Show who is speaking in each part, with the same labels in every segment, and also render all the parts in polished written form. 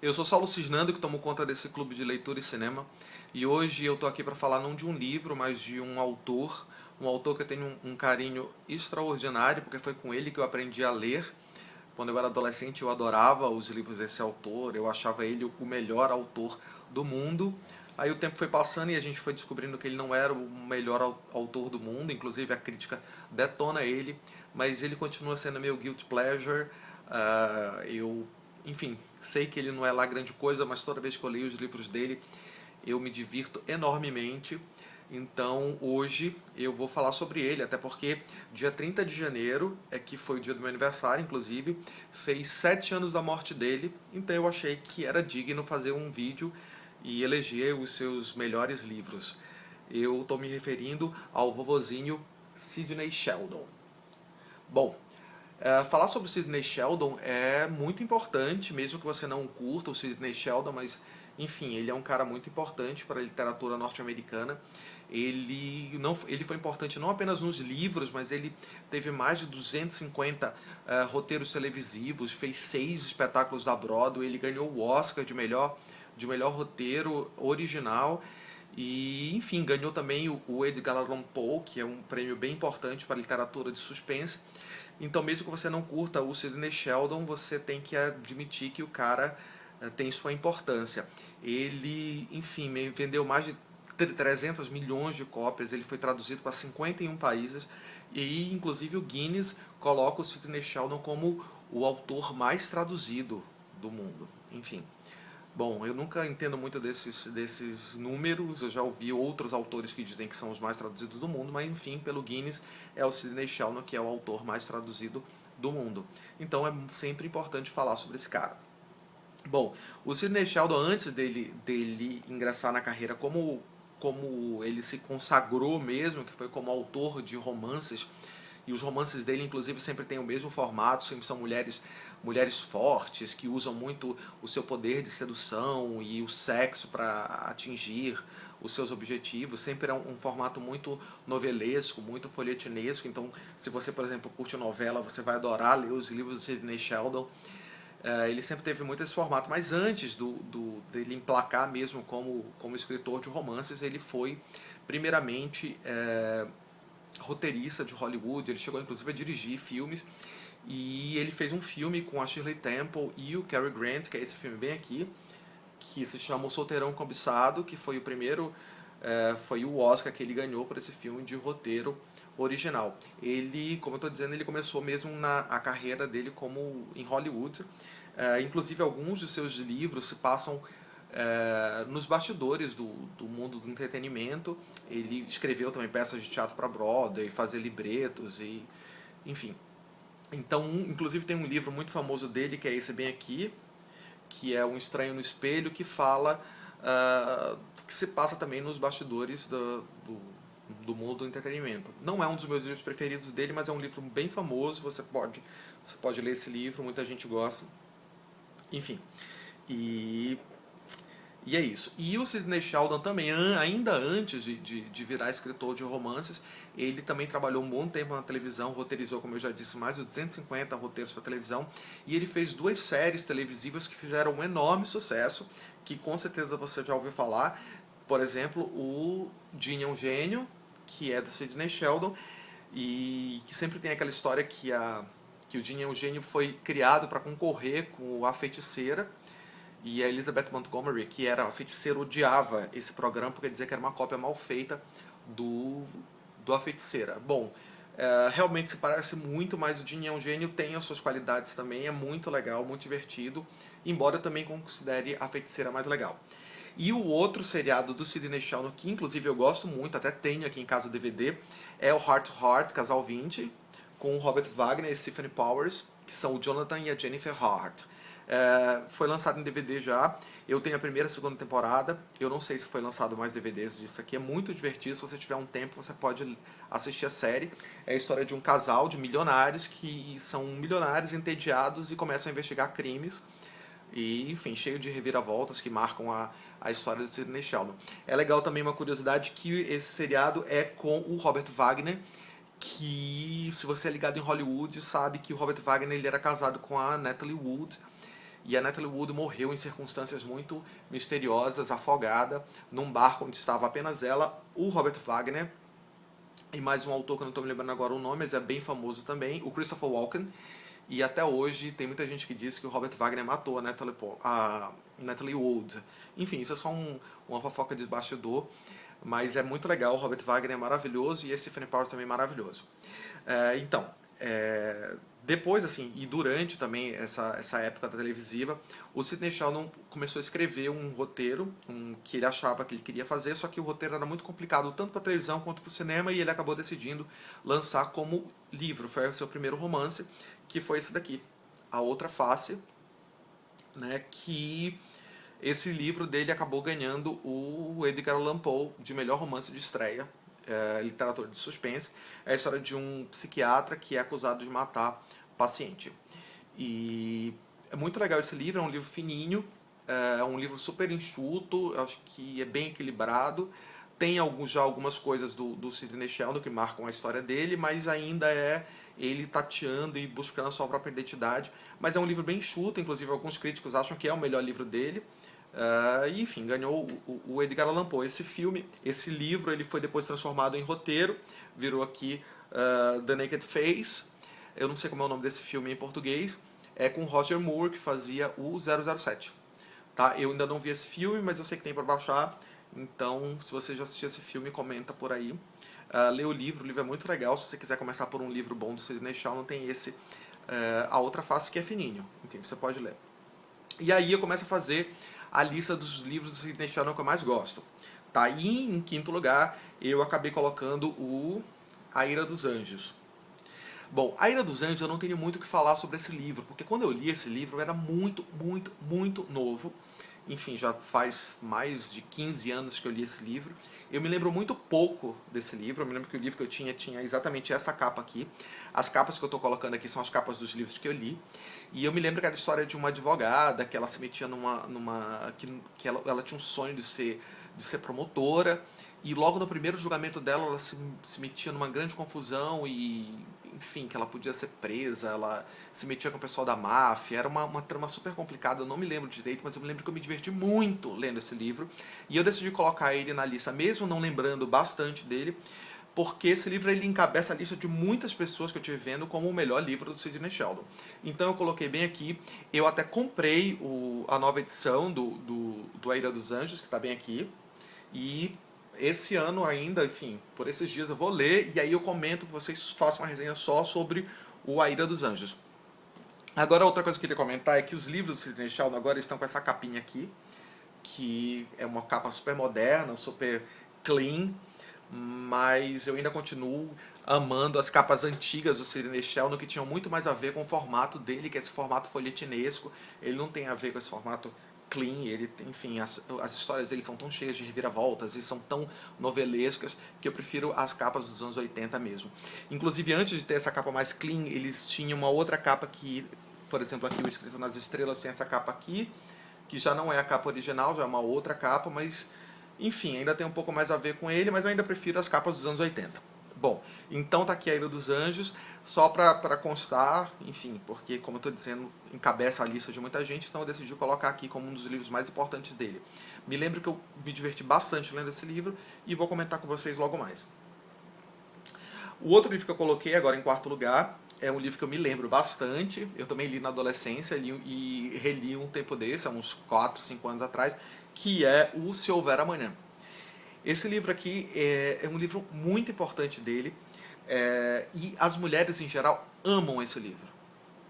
Speaker 1: Eu sou Saulo Cisnando, que tomo conta desse clube de leitura e cinema, e hoje eu tô aqui para falar não de um livro, mas de um autor que eu tenho um carinho extraordinário, porque foi com ele que eu aprendi a ler. Quando eu era adolescente, eu adorava os livros desse autor, eu achava ele o melhor autor do mundo. Aí o tempo foi passando e a gente foi descobrindo que ele não era o melhor autor do mundo, inclusive a crítica detona ele, mas ele continua sendo meu guilty pleasure. Enfim, sei que ele não é lá grande coisa, mas toda vez que eu leio os livros dele, eu me divirto enormemente. Então hoje eu vou falar sobre ele, até porque dia 30 de janeiro, é que foi o dia do meu aniversário, inclusive, fez 7 anos da morte dele, então eu achei que era digno fazer um vídeo e eleger os seus melhores livros. Eu estou me referindo ao vovozinho Sidney Sheldon. Bom, falar sobre o Sidney Sheldon é muito importante, mesmo que você não curta o Sidney Sheldon, mas enfim, ele é um cara muito importante para a literatura norte-americana. Ele foi importante não apenas nos livros, mas ele teve mais de 250 roteiros televisivos, fez 6 espetáculos da Broadway, ele ganhou o Oscar de melhor roteiro original e, enfim, ganhou também o Edgar Allan Poe, que é um prêmio bem importante para a literatura de suspense. Então, mesmo que você não curta o Sidney Sheldon, você tem que admitir que o cara tem sua importância. Ele, enfim, vendeu mais de 300 milhões de cópias, ele foi traduzido para 51 países e, inclusive, o Guinness coloca o Sidney Sheldon como o autor mais traduzido do mundo. Enfim. Bom, eu nunca entendo muito desses números, eu já ouvi outros autores que dizem que são os mais traduzidos do mundo, mas enfim, pelo Guinness é o Sidney Sheldon que é o autor mais traduzido do mundo. Então é sempre importante falar sobre esse cara. Bom, o Sidney Sheldon, antes dele ingressar na carreira como ele se consagrou mesmo, que foi como autor de romances, e os romances dele, inclusive, sempre têm o mesmo formato, sempre são mulheres fortes, que usam muito o seu poder de sedução e o sexo para atingir os seus objetivos. Sempre é um formato muito novelesco, muito folhetinesco. Então, se você, por exemplo, curte novela, você vai adorar ler os livros do Sidney Sheldon. Ele sempre teve muito esse formato, mas antes dele emplacar mesmo como escritor de romances, ele foi primeiramente roteirista de Hollywood, ele chegou inclusive a dirigir filmes, e ele fez um filme com a Shirley Temple e o Cary Grant, que é esse filme bem aqui, que se chama O Solteirão Cobiçado, que foi o primeiro, foi o Oscar que ele ganhou por esse filme de roteiro original. Ele, como eu estou dizendo, ele começou mesmo a carreira dele como em Hollywood. Inclusive alguns de seus livros se passam nos bastidores do mundo do entretenimento. Ele escreveu também peças de teatro para Broadway, fazia libretos e enfim. Então, inclusive tem um livro muito famoso dele que é esse bem aqui, que é Um Estranho no Espelho, que fala que se passa também nos bastidores do mundo do entretenimento. Não é um dos meus livros preferidos dele, mas é um livro bem famoso, você pode ler esse livro, muita gente gosta. Enfim, e e é isso. E o Sidney Sheldon também, ainda antes de virar escritor de romances, ele também trabalhou um bom tempo na televisão, roteirizou, como eu já disse, mais de 250 roteiros para televisão, e ele fez 2 séries televisivas que fizeram um enorme sucesso, que com certeza você já ouviu falar. Por exemplo, o Ginny é um Gênio, que é do Sidney Sheldon, e que sempre tem aquela história que o Ginny é um Gênio foi criado para concorrer com A Feiticeira, e a Elizabeth Montgomery, que era a feiticeira, odiava esse programa porque dizia que era uma cópia mal feita do, do A Feiticeira. Bom, realmente se parece muito, mas o Ginny é um Gênio, tem as suas qualidades também, é muito legal, muito divertido, embora eu também considere A Feiticeira mais legal. E o outro seriado do Sidney Sheldon, que inclusive eu gosto muito, até tenho aqui em casa o DVD, é o Heart to Heart, Casal 20, com o Robert Wagner e Stephen Powers, que são o Jonathan e a Jennifer Hart. Foi lançado em DVD já. Eu tenho a primeira e a segunda temporada. Eu não sei se foi lançado mais DVDs disso aqui. É muito divertido. Se você tiver um tempo, você pode assistir a série. É a história de um casal de milionários que são milionários entediados e começam a investigar crimes. E, enfim, cheio de reviravoltas que marcam a história do Sidney Sheldon. É legal também uma curiosidade que esse seriado é com o Robert Wagner, que se você é ligado em Hollywood sabe que o Robert Wagner ele era casado com a Natalie Wood, e a Natalie Wood morreu em circunstâncias muito misteriosas, afogada, num barco onde estava apenas ela, o Robert Wagner, e mais um autor que eu não estou me lembrando agora o nome, mas é bem famoso também, o Christopher Walken. E até hoje tem muita gente que diz que o Robert Wagner matou a Natalie Wood. Enfim, isso é só uma fofoca de bastidor, mas é muito legal. O Robert Wagner é maravilhoso e esse Stephen Powers também é maravilhoso. Então, depois, assim, e durante também essa época da televisiva, o Sidney Sheldon começou a escrever um roteiro que ele achava que ele queria fazer, só que o roteiro era muito complicado tanto para televisão quanto para o cinema, e ele acabou decidindo lançar como livro. Foi o seu primeiro romance, que foi esse daqui, A Outra Face, né, que esse livro dele acabou ganhando o Edgar Allan Poe de melhor romance de estreia, literatura de suspense. É a história de um psiquiatra que é acusado de matar paciente. E é muito legal esse livro, é um livro fininho, é um livro super enxuto, eu acho que é bem equilibrado. Tem já algumas coisas do Sidney Sheldon que marcam a história dele, mas ainda é ele tateando e buscando a sua própria identidade. Mas é um livro bem enxuto, inclusive alguns críticos acham que é o melhor livro dele. E, enfim, ganhou o Edgar Allan Poe. Esse livro, ele foi depois transformado em roteiro, virou aqui The Naked Face. Eu não sei como é o nome desse filme em português. É com Roger Moore, que fazia o 007. Tá? Eu ainda não vi esse filme, mas eu sei que tem para baixar. Então, se você já assistiu esse filme, comenta por aí. Lê o livro é muito legal. Se você quiser começar por um livro bom do Sidney Sheldon, tem esse, A Outra Face, que é fininho. Enfim, você pode ler. E aí eu começo a fazer a lista dos livros do Sidney Sheldon que eu mais gosto. Tá? E em quinto lugar, eu acabei colocando A Ira dos Anjos. Bom, A Ira dos Anjos eu não tenho muito o que falar sobre esse livro, porque quando eu li esse livro eu era muito, muito, muito novo. Enfim, já faz mais de 15 anos que eu li esse livro. Eu me lembro muito pouco desse livro. Eu me lembro que o livro que eu tinha exatamente essa capa aqui. As capas que eu estou colocando aqui são as capas dos livros que eu li. E eu me lembro que era a história de uma advogada, que ela se metia que ela tinha um sonho de ser promotora. E logo no primeiro julgamento dela, ela se metia numa grande confusão e, enfim, que ela podia ser presa, ela se metia com o pessoal da máfia. Era uma trama super complicada, eu não me lembro direito, mas eu me lembro que eu me diverti muito lendo esse livro. E eu decidi colocar ele na lista, mesmo não lembrando bastante dele, porque esse livro ele encabeça a lista de muitas pessoas que eu estive vendo como o melhor livro do Sidney Sheldon. Então eu coloquei bem aqui. Eu até comprei a nova edição do A Ira dos Anjos, que está bem aqui. E esse ano ainda, enfim, por esses dias eu vou ler e aí eu comento que vocês façam uma resenha só sobre o A Ira dos Anjos. Agora, outra coisa que eu queria comentar é que os livros do Sidney Sheldon agora estão com essa capinha aqui, que é uma capa super moderna, super clean, mas eu ainda continuo amando as capas antigas do Sidney Sheldon, que tinham muito mais a ver com o formato dele, que é esse formato folhetinesco. Ele não tem a ver com esse formato clean, enfim, as histórias dele são tão cheias de reviravoltas e são tão novelescas que eu prefiro as capas dos anos 80 mesmo. Inclusive, antes de ter essa capa mais clean, eles tinham uma outra capa que, por exemplo, aqui o Escrito nas Estrelas tem essa capa aqui, que já não é a capa original, já é uma outra capa, mas enfim, ainda tem um pouco mais a ver com ele, mas eu ainda prefiro as capas dos anos 80. Bom, então tá aqui A Ilha dos Anjos, só para constar, enfim, porque como eu estou dizendo, encabeça a lista de muita gente, então eu decidi colocar aqui como um dos livros mais importantes dele. Me lembro que eu me diverti bastante lendo esse livro e vou comentar com vocês logo mais. O outro livro que eu coloquei agora em quarto lugar é um livro que eu me lembro bastante, eu também li na adolescência e reli um tempo desse, há uns 4, 5 anos atrás, que é o Se Houver Amanhã. Esse livro aqui é um livro muito importante dele, e as mulheres em geral amam esse livro.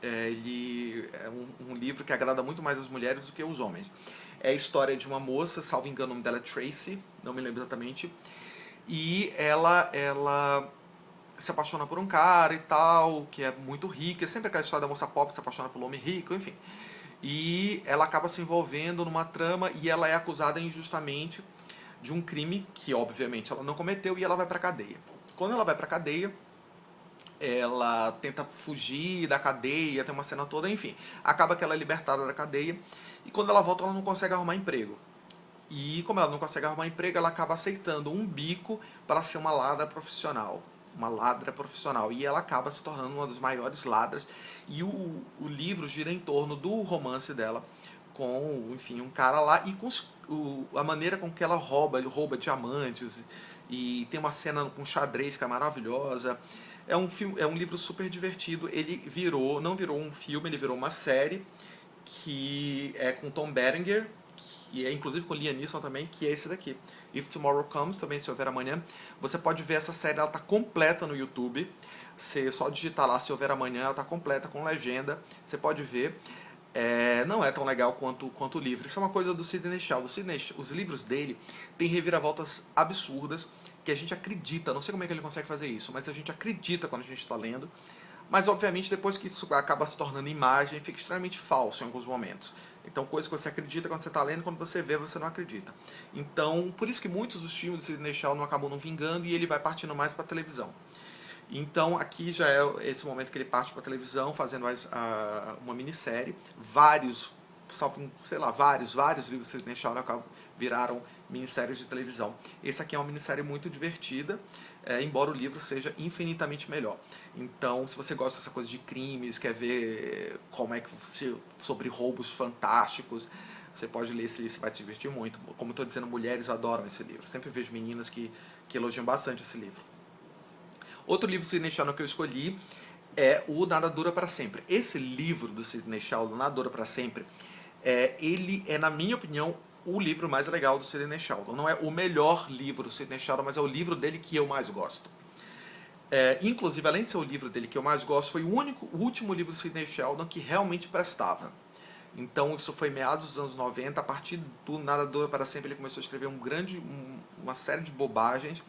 Speaker 1: Ele é um livro que agrada muito mais as mulheres do que os homens. É a história de uma moça, salvo engano o nome dela é Tracy, não me lembro exatamente, e ela se apaixona por um cara e tal, que é muito rico, é sempre aquela história da moça pobre se apaixona pelo homem rico, enfim. E ela acaba se envolvendo numa trama e ela é acusada injustamente de um crime que, obviamente, ela não cometeu e ela vai pra cadeia. Quando ela vai pra cadeia, ela tenta fugir da cadeia, tem uma cena toda, enfim. Acaba que ela é libertada da cadeia e quando ela volta ela não consegue arrumar emprego. E como ela não consegue arrumar emprego, ela acaba aceitando um bico para ser uma ladra profissional. uma ladra profissional. E ela acaba se tornando uma das maiores ladras. E o livro gira em torno do romance dela com, enfim, um cara lá e com a maneira com que ela rouba diamantes. E tem uma cena com xadrez que é maravilhosa. É um livro super divertido. Ele não virou um filme, ele virou uma série que é com Tom Berenger, que é inclusive com Liam Neeson também, que é esse daqui. If Tomorrow Comes, também Se Houver Amanhã. Você pode ver essa série, ela tá completa no YouTube. Você só digitar lá Se Houver Amanhã, ela tá completa, com legenda. Você pode ver. Não é tão legal quanto o livro. Isso é uma coisa do Sidney Sheldon. Os livros dele têm reviravoltas absurdas, que a gente acredita, não sei como é que ele consegue fazer isso, mas a gente acredita quando a gente está lendo. Mas, obviamente, depois que isso acaba se tornando imagem, fica extremamente falso em alguns momentos. Então, coisa que você acredita quando você está lendo, quando você vê, você não acredita. Então, por isso que muitos dos filmes do Sidney Sheldon acabam não vingando e ele vai partindo mais para a televisão. Então, aqui já é esse momento que ele parte para a televisão, fazendo uma minissérie. Vários livros do Sidney Sheldon viraram minissérios de televisão. Esse aqui é uma minissérie muito divertida, embora o livro seja infinitamente melhor. Então, se você gosta dessa coisa de crimes, quer ver como é que sobre roubos fantásticos, você pode ler esse livro, você vai se divertir muito. Como eu estou dizendo, mulheres adoram esse livro. Sempre vejo meninas que elogiam bastante esse livro. Outro livro do Sidney Sheldon que eu escolhi é o Nada Dura Para Sempre. Esse livro do Sidney Sheldon, Nada Dura Para Sempre, ele é, na minha opinião, o livro mais legal do Sidney Sheldon. Não é o melhor livro do Sidney Sheldon, mas é o livro dele que eu mais gosto. Inclusive, além de ser o livro dele que eu mais gosto, foi o último livro do Sidney Sheldon que realmente prestava. Então, isso foi meados dos anos 90. A partir do Nada Dura Para Sempre, ele começou a escrever uma série de bobagens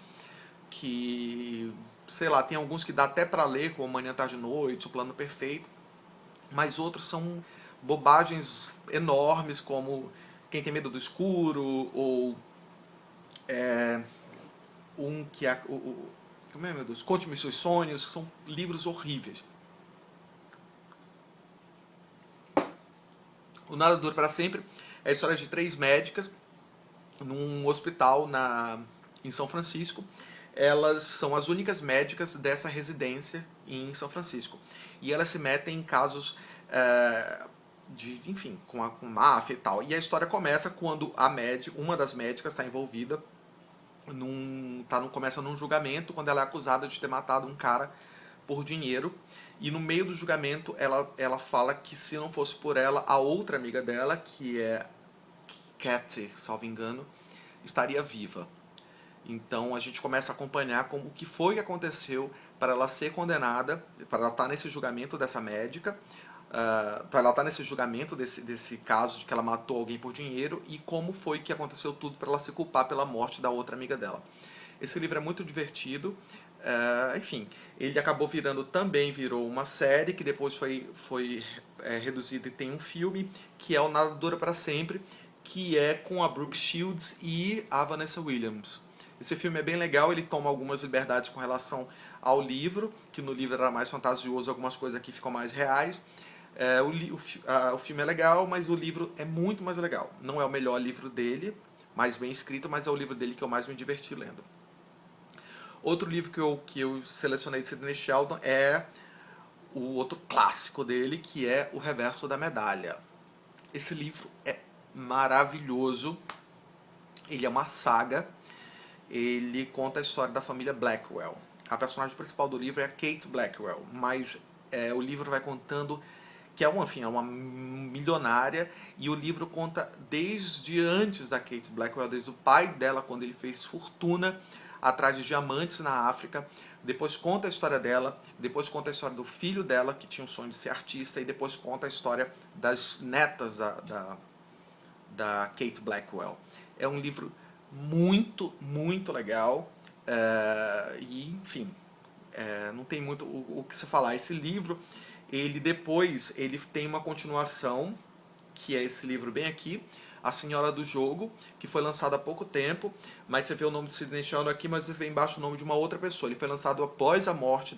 Speaker 1: que, sei lá, tem alguns que dá até para ler, como Manhã, Tarde e Noite, O Plano Perfeito, mas outros são bobagens enormes, como Quem Tem Medo do Escuro, ou um que é como é, meu Deus? Conte-me Seus Sonhos, que são livros horríveis. O Nada Dura Para Sempre é a história de 3 médicas num hospital em São Francisco. Elas são as únicas médicas dessa residência em São Francisco. E elas se metem em casos enfim, com máfia e tal. E a história começa quando uma das médicas está envolvida começa num julgamento, quando ela é acusada de ter matado um cara por dinheiro. E no meio do julgamento ela fala que se não fosse por ela, a outra amiga dela, que é Kathy, salvo engano, estaria viva. Então a gente começa a acompanhar o que foi que aconteceu para ela ser condenada, para ela estar nesse julgamento dessa médica, para ela estar nesse julgamento desse caso de que ela matou alguém por dinheiro, e como foi que aconteceu tudo para ela se culpar pela morte da outra amiga dela. Esse livro é muito divertido. Enfim, ele virou uma série que depois foi reduzida e tem um filme, que é o Nada Dura Para Sempre, que é com a Brooke Shields e a Vanessa Williams. Esse filme é bem legal, ele toma algumas liberdades com relação ao livro, que no livro era mais fantasioso, algumas coisas aqui ficam mais reais. O filme é legal, mas o livro é muito mais legal. Não é o melhor livro dele, mais bem escrito, mas é o livro dele que eu mais me diverti lendo. Outro livro que eu selecionei de Sidney Sheldon é o outro clássico dele, que é O Reverso da Medalha. Esse livro é maravilhoso. Ele é uma saga. Ele conta a história da família Blackwell. A personagem principal do livro é a Kate Blackwell, mas o livro vai contando que é uma milionária, e o livro conta desde antes da Kate Blackwell, desde o pai dela, quando ele fez fortuna atrás de diamantes na África. Depois conta a história dela, depois conta a história do filho dela, que tinha o sonho de ser artista, e depois conta a história das netas da Kate Blackwell. É um livro muito, muito legal, e enfim, não tem muito o que se falar. Esse livro, ele tem uma continuação, que é esse livro bem aqui, A Senhora do Jogo, que foi lançado há pouco tempo, mas você vê o nome do Sidney Sheldon aqui, mas você vê embaixo o nome de uma outra pessoa. Ele foi lançado após a morte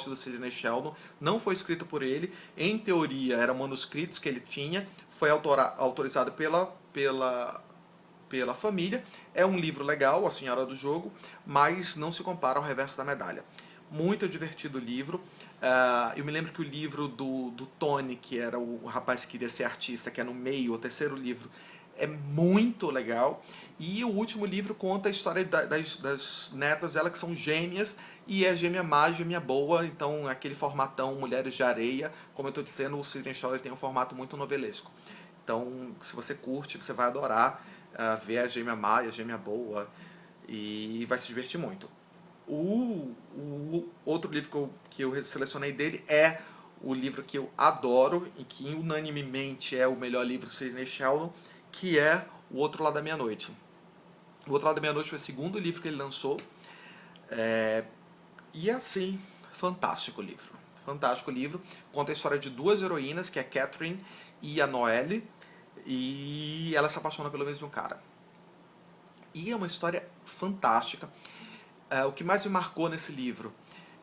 Speaker 1: do Sidney Sheldon, não foi escrito por ele, em teoria eram manuscritos que ele tinha, foi autorizado pela família. É um livro legal, A Senhora do Jogo, mas não se compara ao Reverso da Medalha. Muito divertido o livro. Eu me lembro que o livro do Tony, que era o rapaz que queria ser artista, que é no meio, o terceiro livro, é muito legal. E o último livro conta a história das netas dela, que são gêmeas, e é gêmea má, gêmea boa, então aquele formatão Mulheres de Areia. Como eu estou dizendo, o Sidney Sheldon tem um formato muito novelesco. Então, se você curte, você vai adorar ver a gêmea má e a gêmea boa, e vai se divertir muito. O outro livro que eu selecionei dele é o livro que eu adoro e que unanimemente é o melhor livro do Sidney Sheldon, que é O Outro Lado da Meia-Noite. O Outro Lado da Meia-Noite foi o segundo livro que ele lançou. E assim, fantástico livro. Fantástico livro. Conta a história de duas heroínas, que é a Catherine e a Noelle, e ela se apaixona pelo mesmo cara. E é uma história fantástica. O que mais me marcou nesse livro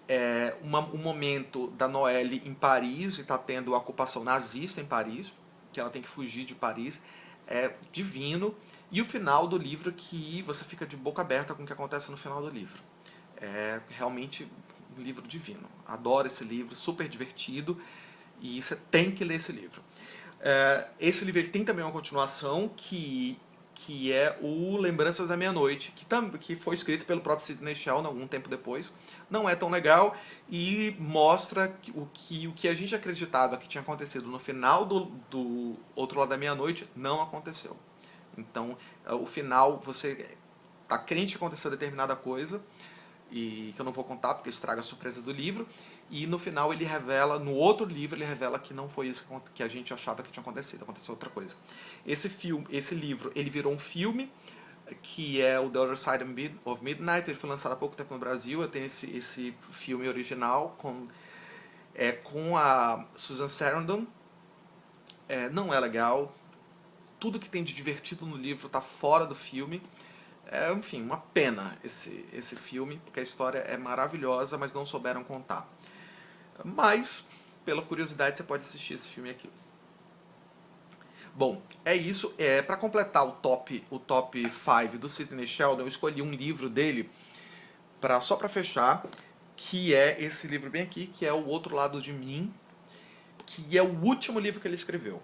Speaker 1: é um momento da Noelle em Paris, e está tendo a ocupação nazista em Paris, que ela tem que fugir de Paris. É divino. E o final do livro, que você fica de boca aberta com o que acontece no final do livro. É realmente um livro divino. Adoro esse livro, super divertido, e você tem que ler esse livro. Esse livro ele tem também uma continuação que é o Lembranças da Meia-Noite, que foi escrito pelo próprio Sidney Sheldon algum tempo depois. Não é tão legal e mostra o que a gente acreditava que tinha acontecido no final do Outro Lado da Meia-Noite não aconteceu. Então, o final, você tá crente que aconteceu determinada coisa, e que eu não vou contar porque estraga a surpresa do livro, e no final ele revela, no outro livro ele revela que não foi isso que a gente achava que tinha acontecido, aconteceu outra coisa. Esse livro, ele virou um filme, que é o The Other Side of Midnight, ele foi lançado há pouco tempo no Brasil. Eu tenho esse filme original com a Susan Sarandon. Não é legal, tudo que tem de divertido no livro está fora do filme. Enfim, uma pena esse filme, porque a história é maravilhosa, mas não souberam contar. Mas, pela curiosidade, você pode assistir esse filme aqui. Bom, é isso. Para completar o top 5 do Sidney Sheldon, eu escolhi um livro dele, só para fechar, que é esse livro bem aqui, que é O Outro Lado de Mim, que é o último livro que ele escreveu.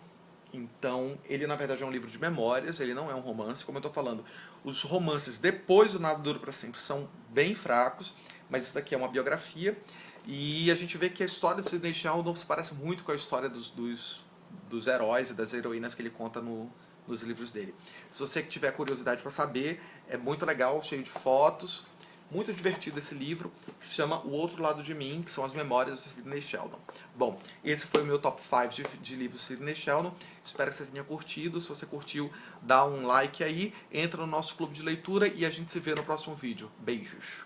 Speaker 1: Então, ele na verdade é um livro de memórias, ele não é um romance, como eu estou falando. Os romances depois do Nada Dura para Sempre são bem fracos, mas isso daqui é uma biografia, e a gente vê que a história de Sidney Sheldon se parece muito com a história dos heróis e das heroínas que ele conta nos livros dele. Se você tiver curiosidade para saber, é muito legal, cheio de fotos. Muito divertido esse livro, que se chama O Outro Lado de Mim, que são as memórias de Sidney Sheldon. Bom, esse foi o meu top 5 de livros de Sidney Sheldon. Espero que você tenha curtido. Se você curtiu, dá um like aí, entra no nosso clube de leitura e a gente se vê no próximo vídeo. Beijos!